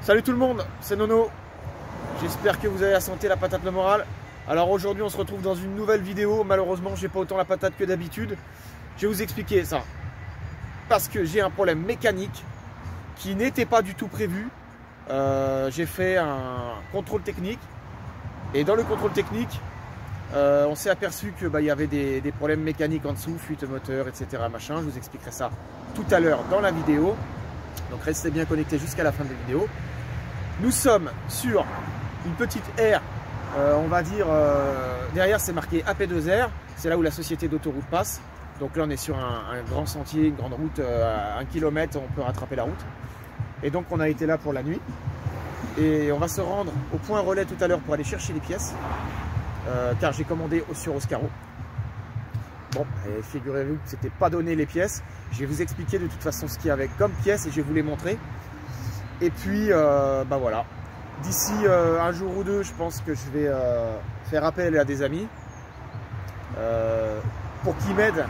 Salut tout le monde, c'est Nono. J'espère que vous avez la santé, la patate, le moral. Alors aujourd'hui on se retrouve dans une nouvelle vidéo. Malheureusement j'ai pas autant la patate que d'habitude. Je vais vous expliquer ça. Parce que j'ai un problème mécanique qui n'était pas du tout prévu. J'ai fait un contrôle technique. Et dans le contrôle technique, on s'est aperçu que y avait des problèmes mécaniques en dessous, fuite moteur, etc. Machin. Je vous expliquerai ça tout à l'heure dans la vidéo. Donc restez bien connectés jusqu'à la fin de la vidéo. Nous sommes sur une petite aire, on va dire, derrière c'est marqué AP2R, c'est là où la société d'autoroute passe. Donc là on est sur un grand sentier, une grande route, à 1 km, on peut rattraper la route. Et donc on a été là pour la nuit. Et on va se rendre au point relais tout à l'heure pour aller chercher les pièces, car j'ai commandé sur Oscaro. Bon, figurez-vous que c'était pas donné les pièces. Je vais vous expliquer de toute façon ce qu'il y avait comme pièces et je vais vous les montrer. Et puis, voilà. D'ici un jour ou deux, je pense que je vais faire appel à des amis pour qu'ils m'aident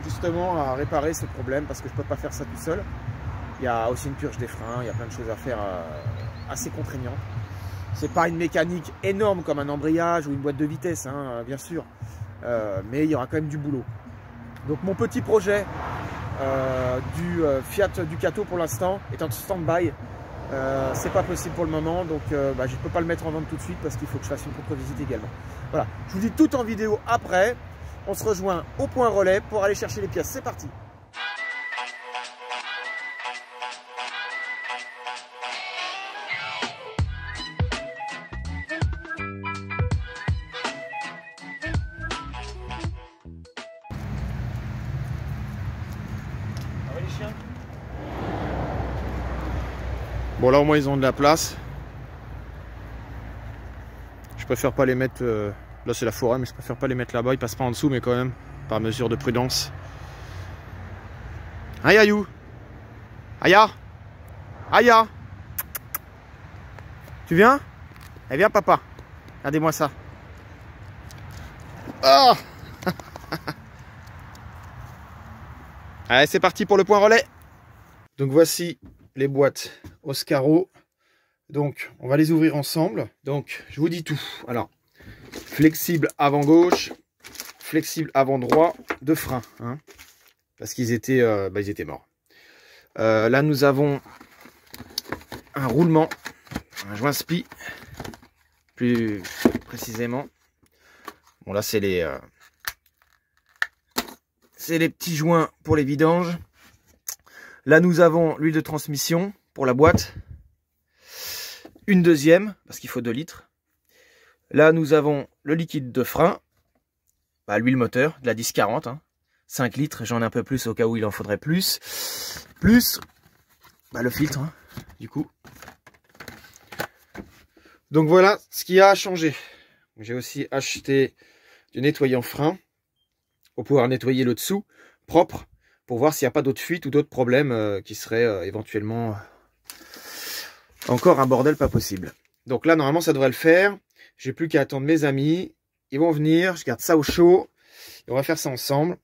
justement à réparer ce problème parce que je ne peux pas faire ça tout seul. Il y a aussi une purge des freins, il y a plein de choses à faire assez contraignantes. C'est pas une mécanique énorme comme un embrayage ou une boîte de vitesse, hein, bien sûr. Mais il y aura quand même du boulot. Donc mon petit projet du Fiat Ducato pour l'instant est en stand-by. C'est pas possible pour le moment, donc je ne peux pas le mettre en vente tout de suite parce qu'il faut que je fasse une contre-visite également. Voilà, je vous dis tout en vidéo après. On se rejoint au point relais pour aller chercher les pièces. C'est parti. Ah ouais, les chiens. Bon là au moins ils ont de la place. Je préfère pas les mettre, là c'est la forêt mais je préfère pas les mettre là-bas, ils passent pas en dessous mais quand même, par mesure de prudence. Aya you. Aya. Aya. Tu viens? Eh viens papa. Regardez-moi ça. Oh. Allez c'est parti pour le point relais. Donc voici les boîtes Oscaro. Donc on va les ouvrir ensemble. Donc je vous dis tout. Alors flexible avant gauche, flexible avant droit, de frein, hein, parce qu'ils étaient, ils étaient morts. Là nous avons un roulement, un joint spi, plus précisément. Bon là c'est les petits joints pour les vidanges. Là nous avons l'huile de transmission pour la boîte. Une deuxième, parce qu'il faut 2 litres. Là, nous avons le liquide de frein, l'huile moteur, de la 1040, hein, 5 litres, j'en ai un peu plus au cas où il en faudrait plus. Plus le filtre, hein, du coup. Donc voilà ce qu'il y a à changer. J'ai aussi acheté du nettoyant frein pour pouvoir nettoyer le dessous propre, pour voir s'il n'y a pas d'autres fuites ou d'autres problèmes qui seraient éventuellement... Encore un bordel pas possible. Donc là, normalement, ça devrait le faire. J'ai plus qu'à attendre mes amis. Ils vont venir. Je garde ça au chaud. Et on va faire ça ensemble.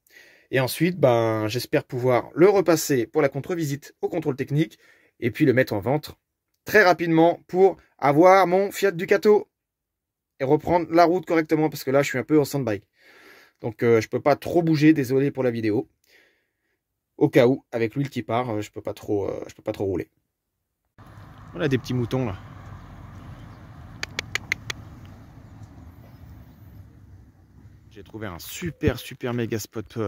Et ensuite, j'espère pouvoir le repasser pour la contre-visite au contrôle technique. Et puis le mettre en vente très rapidement pour avoir mon Fiat Ducato. Et reprendre la route correctement. Parce que là, je suis un peu en stand-by. Donc, je peux pas trop bouger. Désolé pour la vidéo. Au cas où, avec l'huile qui part, je peux pas trop rouler. Voilà des petits moutons là. J'ai trouvé un super méga spot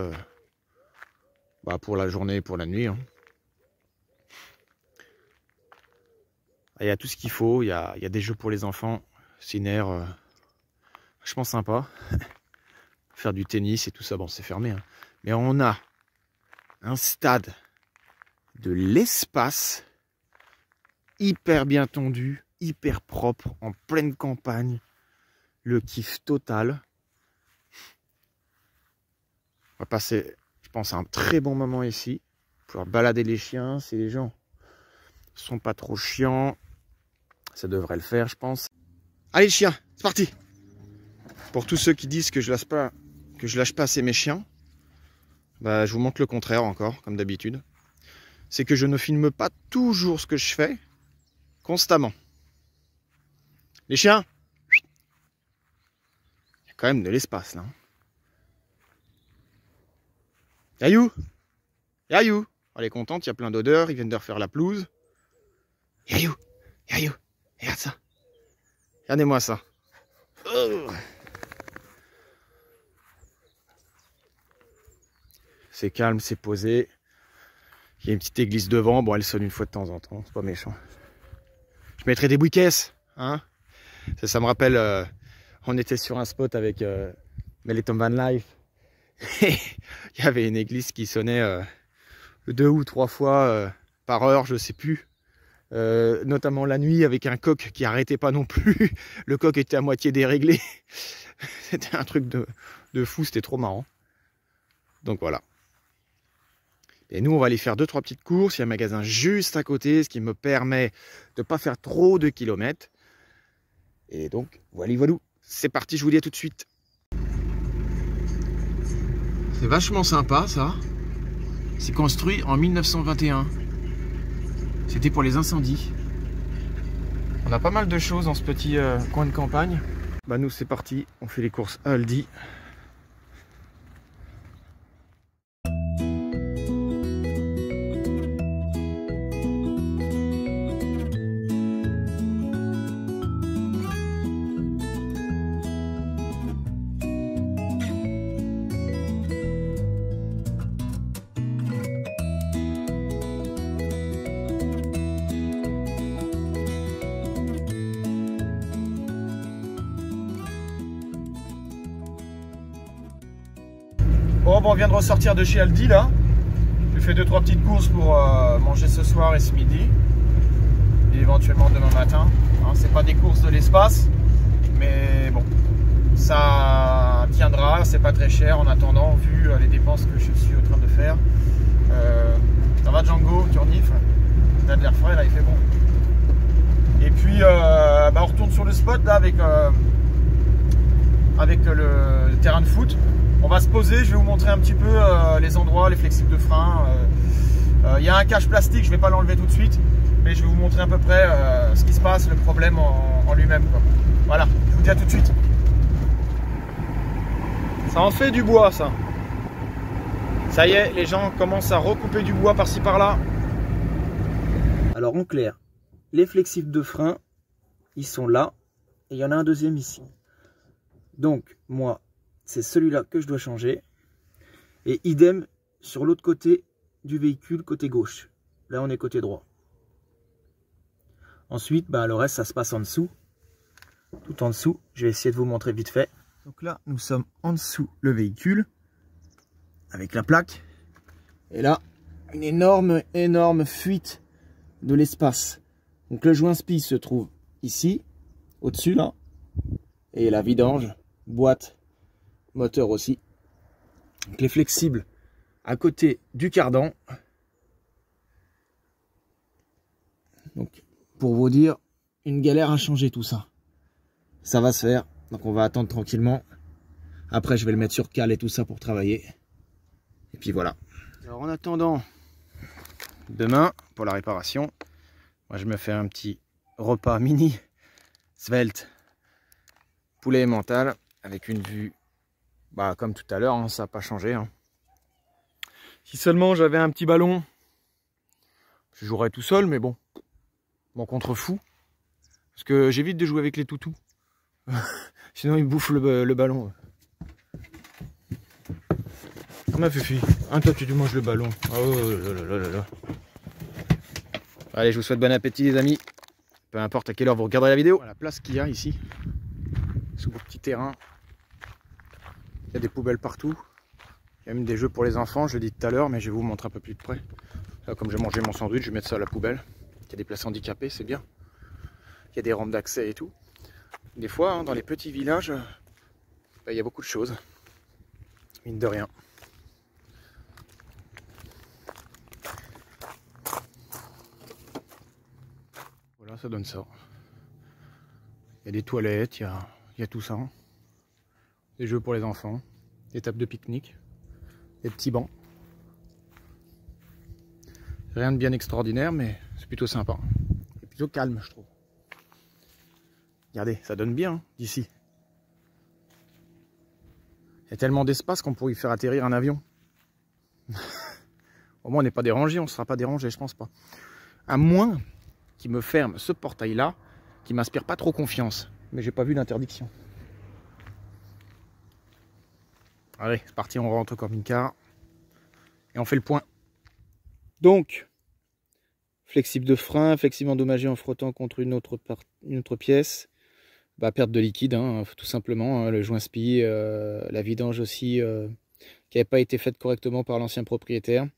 pour la journée, pour la nuit. Hein. Il y a tout ce qu'il faut, il y a des jeux pour les enfants. C'est une aire vachement sympa. Faire du tennis et tout ça, bon c'est fermé. Hein. Mais on a un stade de l'espace. Hyper bien tendu, hyper propre, en pleine campagne. Le kiff total. On va passer, je pense, un très bon moment ici. Pouvoir balader les chiens, si les gens sont pas trop chiants. Ça devrait le faire, je pense. Allez les chiens, c'est parti. Pour tous ceux qui disent que je lâche pas assez mes chiens, je vous montre le contraire encore, comme d'habitude. C'est que je ne filme pas toujours ce que je fais. constamment. Les chiens, il y a quand même de l'espace là. Yayou, Yayou. Elle est contente, il y a plein d'odeurs, ils viennent de refaire la pelouse. Yayou, Yayou, regarde ça. Regardez-moi ça. Oh. C'est calme, c'est posé. Il y a une petite église devant. Bon, elle sonne une fois de temps en temps, c'est pas méchant. Je mettrai des bouiquesses, hein. Ça me rappelle, on était sur un spot avec Meletom Van Life. Il y avait une église qui sonnait 2 ou 3 fois par heure, je sais plus. Notamment la nuit avec un coq qui arrêtait pas non plus. Le coq était à moitié déréglé. C'était un truc de fou, c'était trop marrant. Donc voilà. Et nous on va aller faire 2-3 petites courses. Il y a un magasin juste à côté, ce qui me permet de pas faire trop de kilomètres. Et donc voilà, c'est parti, je vous dis à tout de suite. C'est vachement sympa ça. C'est construit en 1921. C'était pour les incendies. On a pas mal de choses dans ce petit coin de campagne. Bah nous c'est parti, on fait les courses à Aldi. Bon, on vient de ressortir de chez Aldi là. J'ai fait 2-3 petites courses pour manger ce soir et ce midi. Et éventuellement demain matin. Hein, c'est pas des courses de l'espace. Mais bon, ça tiendra. C'est pas très cher en attendant, vu les dépenses que je suis en train de faire. Ça va Django, tu renifles? T'as de l'air frais là, il fait bon. Et puis on retourne sur le spot là avec le terrain de foot. On va se poser, je vais vous montrer un petit peu les endroits, les flexibles de frein. Il y a un cache plastique, je ne vais pas l'enlever tout de suite, mais je vais vous montrer à peu près ce qui se passe, le problème en lui-même. Voilà, je vous dis à tout de suite. Ça en fait du bois ça. Ça y est, les gens commencent à recouper du bois par-ci par-là. Alors en clair, les flexibles de frein, ils sont là, et il y en a un deuxième ici. Donc moi, c'est celui-là que je dois changer. Et idem sur l'autre côté du véhicule, côté gauche. Là, on est côté droit. Ensuite, le reste, ça se passe en dessous. Tout en dessous. Je vais essayer de vous montrer vite fait. Donc là, nous sommes en dessous le véhicule. Avec la plaque. Et là, une énorme fuite de l'espace. Donc le joint spi se trouve ici. Au-dessus, là. Et la vidange, boîte, moteur aussi. Donc les flexibles à côté du cardan. Donc pour vous dire, une galère à changer tout ça. Ça va se faire, donc on va attendre tranquillement. Après je vais le mettre sur cale et tout ça pour travailler. Et puis voilà. Alors en attendant demain pour la réparation, moi je me fais un petit repas mini svelte poulet mental avec une vue comme tout à l'heure, hein, ça n'a pas changé. Hein. Si seulement j'avais un petit ballon, je jouerais tout seul, mais bon, mon contre-fou. Parce que j'évite de jouer avec les toutous. Sinon ils bouffent le ballon. Comment Fufi? Hein, toi tu manges le ballon. Oh là là là. Allez, je vous souhaite bon appétit les amis. Peu importe à quelle heure vous regarderez la vidéo. La place qu'il y a ici, sous vos petits terrains. Il y a des poubelles partout. Il y a même des jeux pour les enfants, je l'ai dit tout à l'heure, mais je vais vous montrer un peu plus de près. Là, comme j'ai mangé mon sandwich, je vais mettre ça à la poubelle. Il y a des places handicapées, c'est bien. Il y a des rampes d'accès et tout. Des fois, hein, dans les petits villages, il y a beaucoup de choses. Mine de rien. Voilà, ça donne ça. Il y a des toilettes, il y a tout ça. Des jeux pour les enfants, des tables de pique-nique, des petits bancs. Rien de bien extraordinaire, mais c'est plutôt sympa. Et puis Plutôt calme, je trouve. Regardez, ça donne bien hein, d'ici. Il y a tellement d'espace qu'on pourrait y faire atterrir un avion. Au moins on n'est pas dérangé, on ne sera pas dérangé, je pense pas. À moins qu'il me ferme ce portail-là, qui m'inspire pas trop confiance. Mais j'ai pas vu d'interdiction. Allez, c'est parti, on rentre au camping-car. Et on fait le point. Donc, flexible de frein, flexible endommagé en frottant contre une autre pièce. Bah, perte de liquide, hein, tout simplement. Hein, le joint spi, la vidange aussi, qui n'avait pas été faite correctement par l'ancien propriétaire.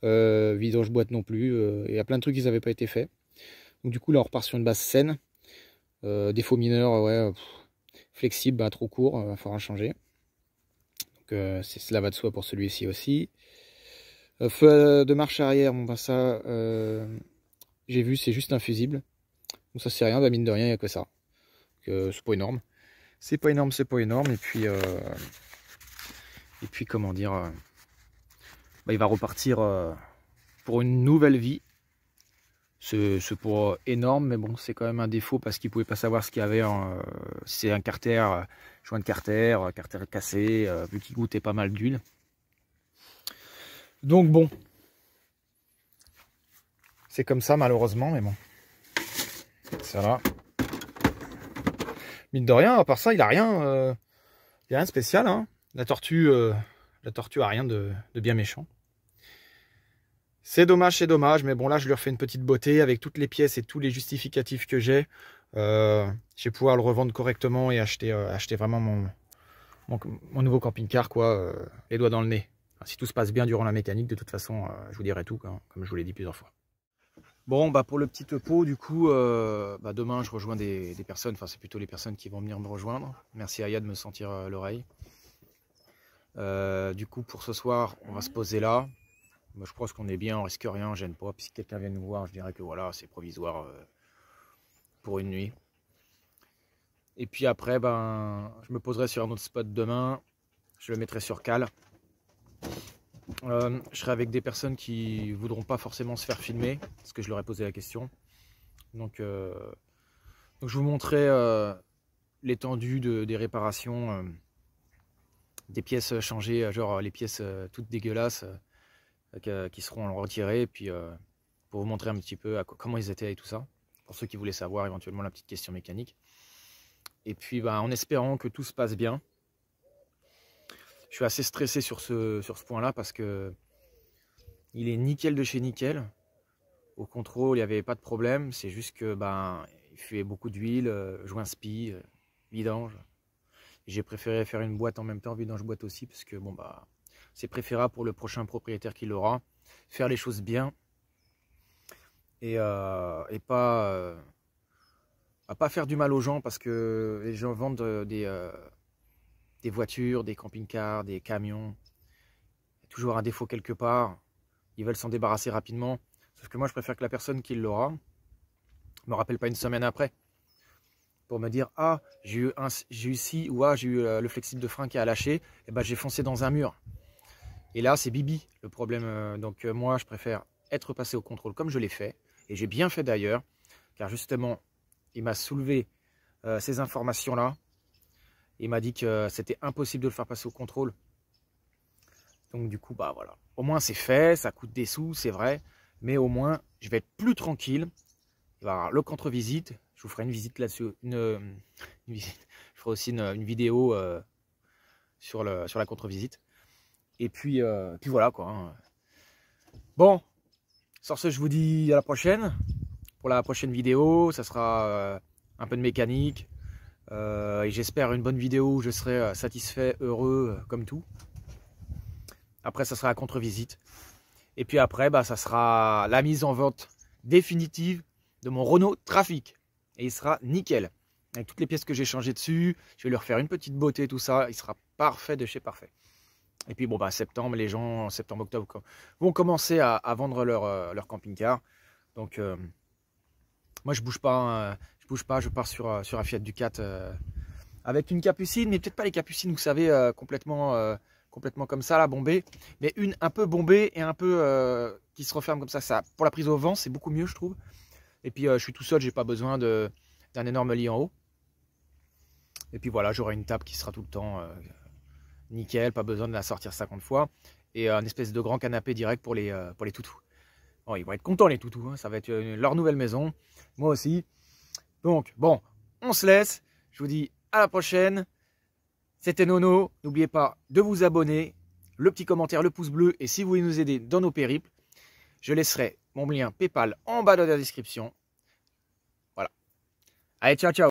Vidange boîte non plus. Il y a plein de trucs qui n'avaient pas été faits. Donc du coup, là, on repart sur une base saine. Défaut mineur, ouais, flexible, bah, trop court, il faudra changer. Donc cela va de soi pour celui-ci aussi. Feu de marche arrière, bon bah ça, j'ai vu, c'est juste un fusible. Donc ça c'est rien, bah mine de rien, il n'y a que ça. C'est pas énorme. C'est pas énorme, c'est pas énorme. Et puis comment dire, bah, il va repartir pour une nouvelle vie. C'est pas énorme, mais bon, c'est quand même un défaut parce qu'il ne pouvait pas savoir ce qu'il y avait. C'est un carter, joint de carter cassé, vu qu'il goûtait pas mal d'huile. Donc bon, c'est comme ça malheureusement, mais bon, ça va. Mine de rien, à part ça, il a rien de spécial. Hein. La tortue a rien de bien méchant. C'est dommage, mais bon là je lui refais une petite beauté avec toutes les pièces et tous les justificatifs que j'ai. Je vais pouvoir le revendre correctement et acheter vraiment mon nouveau camping-car, quoi, les doigts dans le nez. Enfin, si tout se passe bien durant la mécanique, de toute façon, je vous dirai tout, quoi, comme je vous l'ai dit plusieurs fois. Bon, bah pour le petit topo, du coup, bah demain je rejoins des personnes, enfin c'est plutôt les personnes qui vont venir me rejoindre. Merci Aya de me sentir l'oreille. Du coup, pour ce soir, on va se poser là. Moi, je pense qu'on est bien, on risque rien, on gêne pas. Puis si quelqu'un vient nous voir, je dirais que voilà, c'est provisoire pour une nuit. Et puis après, ben, je me poserai sur un autre spot demain. Je le mettrai sur cale. Je serai avec des personnes qui voudront pas forcément se faire filmer, parce que je leur ai posé la question. Donc je vous montrerai l'étendue des réparations, des pièces changées, genre les pièces toutes dégueulasses. Qui seront retirés, et puis pour vous montrer un petit peu comment ils étaient et tout ça, pour ceux qui voulaient savoir éventuellement la petite question mécanique. Et puis en espérant que tout se passe bien. Je suis assez stressé sur ce point-là parce que il est nickel de chez nickel. Au contrôle, il n'y avait pas de problème, c'est juste que il fait beaucoup d'huile, joint spi, vidange. J'ai préféré faire une boîte en même temps, vidange boîte aussi, parce que bon c'est préférable pour le prochain propriétaire qui l'aura. Faire les choses bien et pas faire du mal aux gens, parce que les gens vendent des voitures, des camping-cars, des camions. Il y a toujours un défaut quelque part. Ils veulent s'en débarrasser rapidement. Sauf que moi, je préfère que la personne qui l'aura me rappelle pas une semaine après pour me dire « Ah, j'ai eu ci » ou « Ah, j'ai eu le flexible de frein qui a lâché. » Et ben, j'ai foncé dans un mur. Et là, c'est Bibi le problème. Donc moi, je préfère être passé au contrôle comme je l'ai fait. Et j'ai bien fait d'ailleurs. Car justement, il m'a soulevé ces informations-là. Il m'a dit que c'était impossible de le faire passer au contrôle. Donc du coup, voilà. Au moins, c'est fait. Ça coûte des sous, c'est vrai. Mais au moins, je vais être plus tranquille. Il va y avoir le contre-visite. Je vous ferai une visite là-dessus. Je ferai aussi une vidéo sur la contre-visite. Et puis voilà quoi. Hein. Bon, sur ce, je vous dis à la prochaine. Pour la prochaine vidéo, ça sera un peu de mécanique. Et j'espère une bonne vidéo où je serai satisfait, heureux, comme tout. Après, ça sera la contre-visite. Et puis après, ça sera la mise en vente définitive de mon Renault Trafic. Et il sera nickel. Avec toutes les pièces que j'ai changées dessus. Je vais lui refaire une petite beauté, tout ça. Il sera parfait de chez parfait. Et puis septembre, les gens, septembre, octobre, vont commencer à vendre leur camping-car. Donc moi je bouge pas, je pars sur un Fiat Ducat avec une capucine, mais peut-être pas les capucines, vous savez, complètement comme ça, là, bombée, mais une un peu bombée et un peu qui se referme comme ça. Pour la prise au vent, c'est beaucoup mieux, je trouve. Et puis je suis tout seul, j'ai pas besoin d'un énorme lit en haut. Et puis voilà, j'aurai une table qui sera tout le temps nickel, pas besoin de la sortir 50 fois. Et un espèce de grand canapé direct pour les toutous. Bon, ils vont être contents les toutous, hein. Ça va être leur nouvelle maison. Moi aussi. Donc bon, on se laisse. Je vous dis à la prochaine. C'était Nono. N'oubliez pas de vous abonner, le petit commentaire, le pouce bleu. Et si vous voulez nous aider dans nos périples, je laisserai mon lien PayPal en bas de la description. Voilà. Allez, ciao, ciao.